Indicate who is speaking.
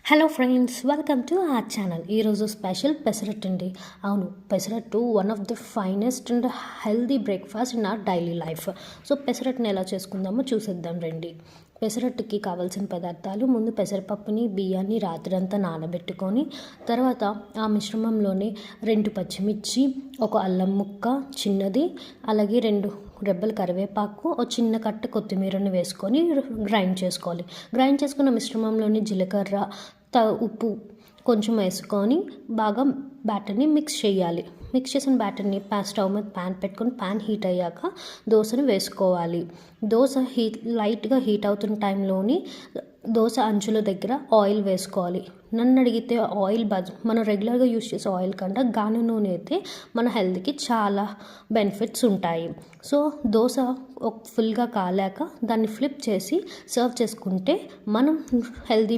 Speaker 1: Hello friends, welcome to our channel. ఈరోజు special pesarattu అండి. అవును, pesarattu one of the finest and healthy breakfast in our daily life. So పెసరట్టుని ఎలా చేసుకుందామో చూసేద్దాం రండి. పెసరట్టుకి కావాల్సిన పదార్థాలు: ముందు పెసరపప్పుని, బియ్యాన్ని రాత్రంతా నానబెట్టుకొని, తర్వాత ఆ మిశ్రమంలోనే 2 పచ్చిమిర్చి, ఒక అల్లం ముక్క చిన్నది, అలాగే 2 రెబ్బల కరివేపాకు, ఒక చిన్న కట్ట కొత్తిమీరని వేసుకొని గ్రైండ్ చేసుకోవాలి. గ్రైండ్ చేసుకున్న మిశ్రమంలోని జీలకర్ర, ఉప్పు కొంచెం వేసుకొని బాగా బ్యాటర్ని మిక్స్ చేయాలి. మిక్స్ చేసిన బ్యాటర్ని స్టవ్ మీద ప్యాన్ పెట్టుకొని ప్యాన్ హీట్ అయ్యాక దోశని వేసుకోవాలి. దోశ లైట్గా హీట్ అవుతున్న టైంలోని దోశ అంచుల దగ్గర ఆయిల్ వేసుకోవాలి. నన్ను అడిగితే ఆయిల్ మనం రెగ్యులర్గా యూస్ చేసే ఆయిల్ కంటే గానుగ నూనె అయితే మన హెల్త్కి చాలా బెనిఫిట్స్ ఉంటాయి. సో దోశ ఫుల్గా కాలాక దాన్ని ఫ్లిప్ చేసి సర్వ్ చేసుకుంటే మనం హెల్తీ